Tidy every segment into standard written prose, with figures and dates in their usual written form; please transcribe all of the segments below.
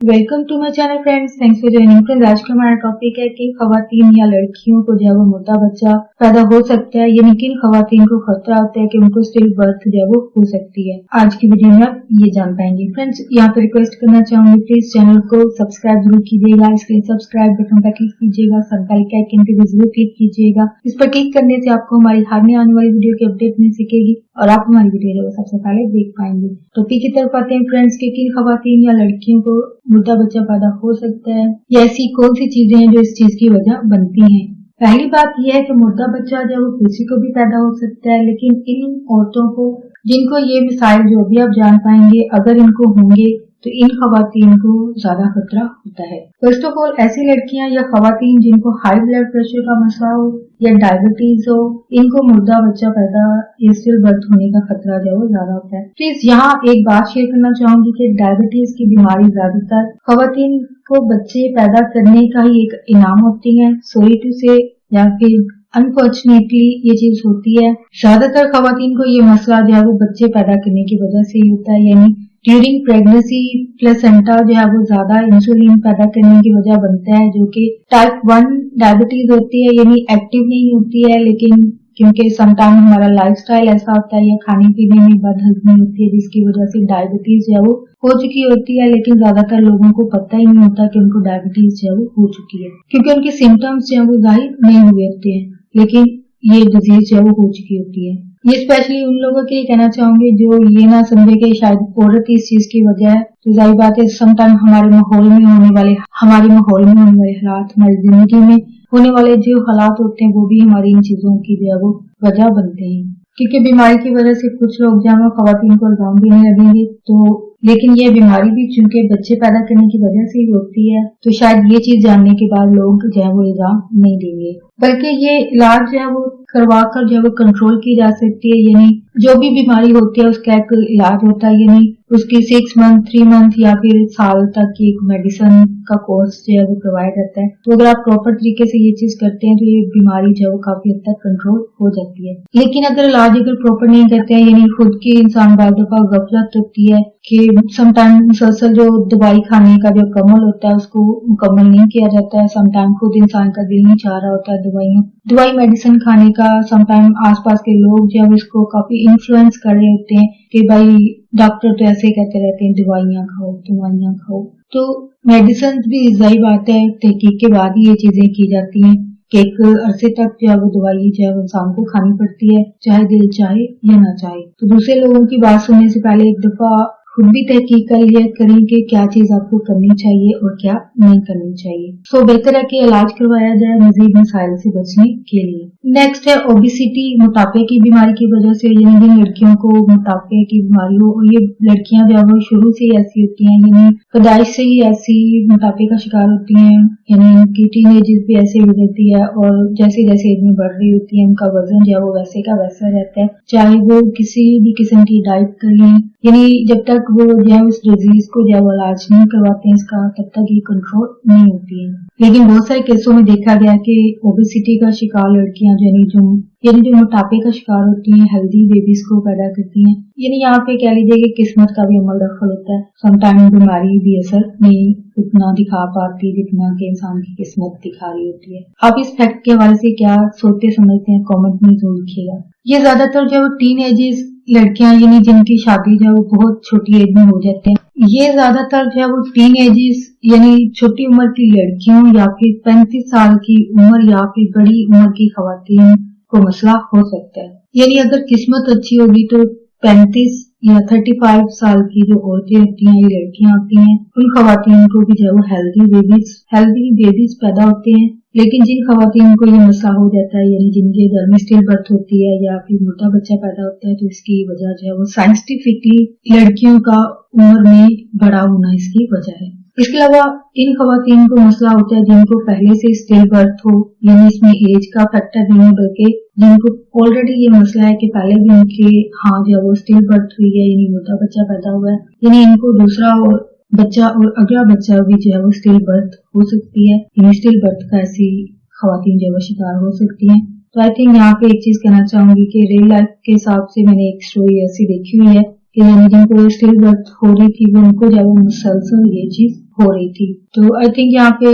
Welcome to my channel friends, thanks for joining friends. आज का हमारा टॉपिक है कि खवातीन या लड़कियों को जो है वो मुर्दा बच्चा पैदा हो सकता है, यानी किन खवातीन को खतरा होता है कि उनको स्टिल बर्थ जो है वो हो सकती है। आज की वीडियो में आप ये जान पाएंगे। फ्रेंड्स, यहाँ पे रिक्वेस्ट करना चाहूंगी, प्लीज चैनल को सब्सक्राइब जरूर कीजिएगा। इसके लिए सब्सक्राइब बटन पर क्लिक कीजिएगा, बेल के आइकन पे जरूर क्लिक कीजिएगा। इस पर क्लिक करने से आपको हमारी हर नई आने वाली वीडियो की अपडेट मिल सकेगी और आप हमारी वीडियो जो सबसे पहले देख पाएंगे। टॉपिक की तरफ आते हैं फ्रेंड्स कि किन खवातीन या लड़कियों को मुर्दा बच्चा पैदा हो सकता है या ऐसी कौन सी चीजें हैं जो इस चीज की वजह बनती हैं। पहली बात यह है कि मुर्दा बच्चा जो वो किसी को भी पैदा हो सकता है, लेकिन इन औरतों को जिनको ये मिसाइल जो भी आप जान पाएंगे, अगर इनको होंगे तो इन खवातीन को ज्यादा खतरा होता है। फर्स्ट ऑफ ऑल, ऐसी लड़कियां या खवातीन जिनको हाई ब्लड प्रेशर का मसला हो या डायबिटीज हो, इनको मुर्दा बच्चा पैदा या स्टिल बर्थ होने का खतरा जो है ज्यादा होता है। प्लीज यहाँ एक बात शेयर करना चाहूंगी कि डायबिटीज की बीमारी ज्यादातर खवातीन को बच्चे पैदा करने का ही एक इनाम होती है, सॉरी टू से, या फिर अनफॉर्चुनेटली ये चीज होती है। ज्यादातर खवातीन को ये मसला जो है वो बच्चे पैदा करने की वजह से ही होता है, यानी ड्यूरिंग प्रेगनेंसी प्लेसेंटा जो है वो ज्यादा इंसुलिन पैदा करने की वजह बनता है, जो कि टाइप 1 डायबिटीज होती है, यानी एक्टिव नहीं होती है, लेकिन क्योंकि समटाइम हमारा लाइफस्टाइल ऐसा होता है या खाने पीने में बदहजमी होती है, जिसकी वजह से डायबिटीज जो है वो हो चुकी होती है, लेकिन ज्यादातर लोगों को पता ही नहीं होता कि उनको डायबिटीज जो है वो हो चुकी है, क्योंकि उनके सिम्टम्स जो है वो जाहिर नहीं हुए होते हैं, लेकिन ये डिजीज जो है वो हो चुकी होती है। ये स्पेशली उन लोगों के लिए कहना चाहूंगी जो ये ना समझे कि शायद औरत इस चीज की वजह है। तो जाहिर बात है, समटाइम हमारे माहौल में होने वाले हालात, हमारी जिंदगी में होने वाले जो हालात होते हैं, वो भी हमारी इन चीजों की जो है वो वजह बनते हैं। क्योंकि बीमारी की वजह से कुछ लोग जो है खवातीन को इल्जाम भी नहीं लगेंगे, तो लेकिन ये बीमारी भी चूंकि बच्चे पैदा करने की वजह से ही होती है, तो शायद ये चीज जानने के बाद लोग जो है वो इल्जाम नहीं देंगे, बल्कि ये इलाज जो है वो करवा कर जो है वो कंट्रोल की जा सकती है। यानी जो भी बीमारी होती है उसका एक इलाज होता है, यानी उसकी 6 मंथ, 3 मंथ या फिर साल तक की एक मेडिसिन का कोर्स जो है वो करवाया जाता है। तो अगर आप प्रॉपर तरीके से ये चीज करते हैं तो ये बीमारी जो है वो काफी हद तक कंट्रोल हो जाती है। लेकिन अगर इलाज प्रॉपर नहीं करते हैं, यानी खुद की इंसान बाद दफा गफलत होती है कि समटाइम मुसलसल जो दवाई खाने का जो कमल होता है उसको मुकम्मल नहीं किया जाता है। समटाइम खुद इंसान का दिल नहीं चाह रहा होता है दवाई मेडिसिन खाने का। समटाइम आसपास के लोग जो है इसको काफी इन्फ्लुएंस कर रहे होते हैं कि भाई डॉक्टर तो ऐसे कहते रहते हैं दवाइयां खाओ। तो मेडिसिन भी जाहिर बात है तहकीक के बाद ही ये चीजें की जाती हैं कि एक अरसे तक जो है वो दवाई जो है इंसान को खानी पड़ती है, चाहे दिल चाहे या ना चाहे। तो दूसरे लोगों की बात सुनने से पहले एक दफा खुद भी तहकीक कर लिया करें कि क्या चीज आपको करनी चाहिए और क्या नहीं करनी चाहिए। तो बेहतर है कि इलाज करवाया जाए मजीद मसाइल से बचने के लिए। नेक्स्ट है ओबेसिटी, मोटापे की बीमारी की वजह से, यानी जिन लड़कियों को मोटापे की बीमारी हो, और ये लड़कियां जो है शुरू से ही ऐसी होती हैं, यानी पैदाइश से ही ऐसी मोटापे का शिकार होती हैं, यानी इनकी टीनेजेस भी ऐसे गुजरती है और जैसे जैसे एज में बढ़ रही होती है उनका वजन जो है वो वैसे का वैसा रहता है, चाहे वो किसी भी किस्म की डाइट कर लें, यानी जब तक वो जो है उस डिजीज को जो है इलाज नहीं करवाते हैं इसका, तब तक ये कंट्रोल नहीं होती है। लेकिन बहुत सारे केसों में देखा गया कि ओबेसिटी का शिकार लड़कियां यानी जो मोटापे का शिकार होती हैं, हेल्दी बेबीज को पैदा करती हैं। यानी यहाँ पे कह लीजिए कि किस्मत का भी अमल दखल होता है। समटाइम बीमारी भी असर नहीं उतना दिखा पाती जितना कि इंसान की किस्मत दिखा रही होती है। आप इस फैक्ट के हवाले से क्या सोचते समझते हैं, कमेंट में जरूर लिखिएगा। ये ज्यादातर जो टीन एजेस लड़कियां, यानी जिनकी शादी जो है वो बहुत छोटी एज में हो जाते हैं, ये ज्यादातर जो है वो टीन एजेस यानी छोटी उम्र की लड़कियों या फिर 35 साल की उम्र या फिर बड़ी उम्र की खवातीन को मसला हो सकता है। यानी अगर किस्मत अच्छी होगी तो 35 या 35 साल की जो औरतें होती हैं, ये लड़कियां होती हैं, उन खवातीन को भी जो है वो हेल्दी बेबीज पैदा होते हैं। लेकिन जिन खवातीन को ये मसला हो जाता है, यानी जिनके घर में स्टिल बर्थ होती है या फिर मुर्दा बच्चा पैदा होता है, तो इसकी वजह जो है वो साइंटिफिकली लड़कियों का उम्र में बड़ा होना इसकी वजह है। इसके अलावा इन खवातीन को मसला होता है जिनको पहले से स्टिल बर्थ हो, यानी इसमें एज का फैक्टर नहीं है, बल्कि जिनको ऑलरेडी ये मसला है कि पहले भी उनके जो है वो स्टिल बर्थ हुई है, यानी मुर्दा बच्चा पैदा हुआ है, यानी इनको दूसरा और बच्चा और अगला बच्चा भी जो है वो स्टिल बर्थ हो सकती है, यानी स्टिल बर्थ का ऐसी खवातीन जो है शिकार हो सकती है। तो आई थिंक यहाँ पे एक चीज कहना चाहूंगी कि रियल लाइफ के हिसाब से मैंने एक स्टोरी ऐसी देखी हुई है कि यानी जिनको स्टिल बर्थ हो रही थी वो उनको जब मुसलसल ये चीज हो रही थी। तो आई थिंक यहाँ पे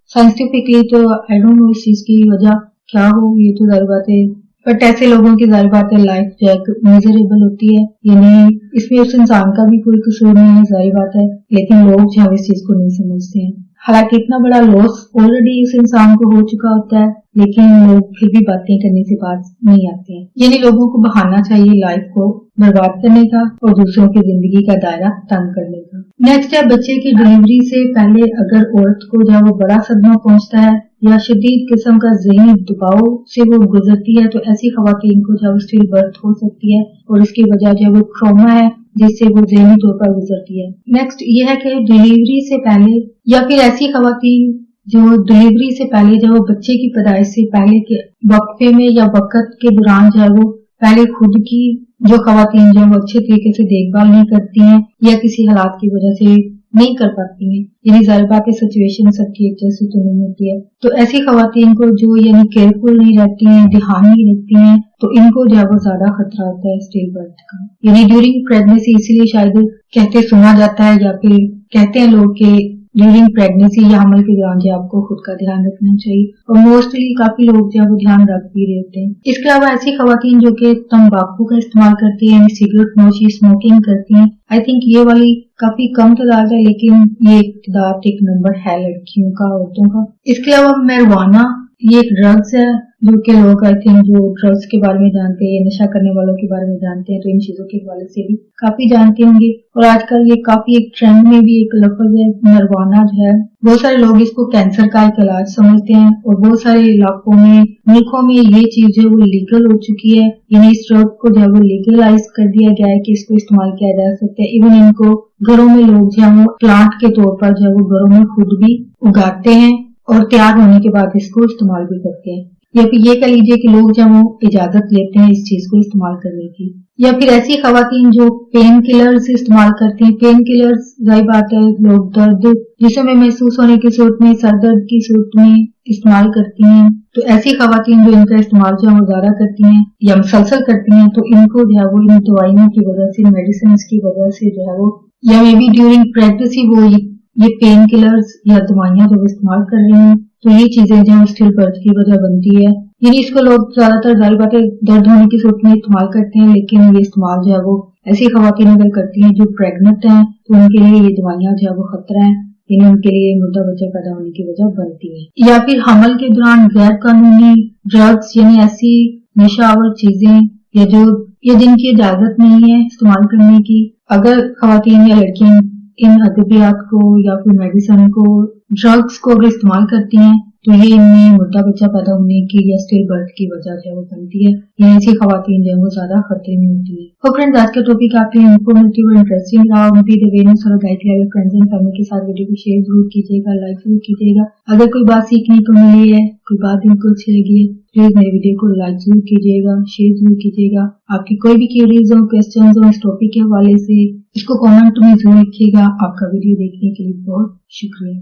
साइंटिफिकली तो आई डोंट नो इस चीज की वजह क्या हो, ये तो जाहिर बात है, बट ऐसे लोगों की जाहिर बात है लाइफ जो है मिजरेबल होती है, यानी इसमें उस इंसान का भी कोई कसूर नहीं है, जाहिर बात है, लेकिन लोग जो है इस चीज को नहीं समझते हैं। हालांकि इतना बड़ा लॉस ऑलरेडी उस इंसान को हो चुका होता है, लेकिन लोग फिर भी बातें करने से बात नहीं आते हैं। यानी लोगों को बहाना चाहिए लाइफ को बर्बाद करने का और दूसरों की जिंदगी का दायरा तंग करने का। नेक्स्ट है, बच्चे की डिलीवरी से पहले अगर औरत को जब वो बड़ा सदमा पहुंचता है या शदीद किस्म का ज़हनी दबाव से वो गुजरती है, तो ऐसी खवातीन को जब स्टिल बर्थ हो सकती है और इसकी वजह जो वो ट्रॉमा है जिससे वो ज़हनी तौर पर गुजरती है। नेक्स्ट ये है कि डिलीवरी से पहले या फिर ऐसी खवातीन जो डिलीवरी से पहले जब वो बच्चे की पैदाइश से पहले के वक्फे में या वक्त के दौरान जो है वो पहले खुद की जो खवातीन जो वो अच्छे तरीके से देखभाल नहीं करती हैं या किसी हालात की वजह से नहीं कर पाती हैं, यानी जाहिर बात है सिचुएशन सबकी एक जैसी तो नहीं होती है, तो ऐसी खवातीन को जो यानी केयरफुल नहीं रहती हैं, ध्यान नहीं रखती हैं, तो इनको जो है वो ज्यादा खतरा होता है स्टिल बर्थ का। यानी ड्यूरिंग प्रेगनेंसी इसलिए शायद कहते सुना जाता है या फिर कहते हैं लोग कि ड्यूरिंग प्रेगनेंसी या हमल के दौरान जो आपको खुद का ध्यान रखना चाहिए, और मोस्टली काफी लोग जो है वो ध्यान रख भी रहे होते हैं। इसके अलावा ऐसी खवातीन जो कि तंबाकू का इस्तेमाल करती है, सिगरेट नोशी, स्मोकिंग करती हैं, आई थिंक ये वाली काफी कम तादाद है, लेकिन ये तादाद एक नंबर है लड़कियों का, औरतों का। इसके अलावा मैरिजुआना ये एक ड्रग्स है जो कि लोग आई थिंक जो ड्रग्स के बारे में जानते हैं, नशा करने वालों के बारे में जानते हैं, तो इन चीजों के हवाले से भी काफी जानते होंगे। और आजकल ये काफी एक ट्रेंड में भी एक लफ्ज है मैरिजुआना जो है, बहुत सारे लोग इसको कैंसर का एक इलाज समझते हैं और बहुत सारे इलाकों में मुल्कों में ये चीज जो वो लीगल हो चुकी है, यानी इस ड्रग को जो है वो लीगलाइज कर दिया गया है कि इसको इस्तेमाल किया जा सकता है। इवन इनको घरों में लोग जो है वो प्लांट के तौर पर जो है वो घरों में खुद भी उगाते हैं और तैयार होने के बाद इसको इस्तेमाल भी करते हैं, या फिर ये कह लीजिए कि लोग जब वो इजाजत लेते हैं इस चीज को इस्तेमाल करने की। या फिर ऐसी खवातीन जो पेन किलर्स इस्तेमाल करती हैं, पेन किलर्स जाहिर बात है लोग दर्द जिस में महसूस होने की सूरत में, सर दर्द की सूरत में इस्तेमाल करती हैं, तो ऐसी खवातीन जो इनका इस्तेमाल जो है वो ज्यादा करती हैं या मुसलसल करती हैं, तो इनको जो है वो इन दवाइयों की वजह से, मेडिसिन की वजह से जो है वो, या मे बी ड्यूरिंग प्रेगनेंसी वो ये पेन किलर्स या दवाइयां जब इस्तेमाल कर रही हैं, तो ये चीजें जो स्टिल बर्थ की वजह बनती है। यानी इसको लोग ज्यादातर जाहिर बात है दर्द होने की सूरत में इस्तेमाल करते हैं, लेकिन ये इस्तेमाल जो है वो ऐसी खवातीन अगर करती हैं जो प्रेग्नेंट हैं, तो उनके लिए ये दवाइयां जो है वो खतरा है, यानी उनके लिए मुर्दा बच्चा पैदा होने की वजह बनती है। या फिर हमल के दौरान गैर कानूनी ड्रग्स यानी ऐसी नशावर चीजें या जिनकी इजाजत नहीं है इस्तेमाल करने की, अगर खवातीन या लड़कियां इन अद्वियात को या फिर मेडिसिन को, ड्रग्स को अगर इस्तेमाल करती हैं, तो ये इनमें मुर्दा बच्चा पैदा होने की या स्टिल बर्थ की वजह जो है वो बनती है। ये ऐसी खवातीन जो है वो ज्यादा खतरे में होती है। तो फ्रेंड्स आज का टॉपिक आपके लिए इन्फॉर्मेटिव और इंटरेस्टिंग रहा, मुझे अवेयरनेस और गाइड किया फ्रेंड्स एंड फैमिली के साथ वीडियो को शेयर जरूर कीजिएगा, लाइक जरूर कीजिएगा। अगर कोई बात सीखने को मिली है, कोई बात इनको अच्छी लगी है, प्लीज मेरे वीडियो को लाइक जरूर कीजिएगा, शेयर जरूर कीजिएगा। आपकी कोई भी क्वेरीज हो, क्वेश्चन हो इस टॉपिक के हवाले से, इसको कमेंट में जरूर लिखिएगा। आपका वीडियो देखने के लिए बहुत शुक्रिया।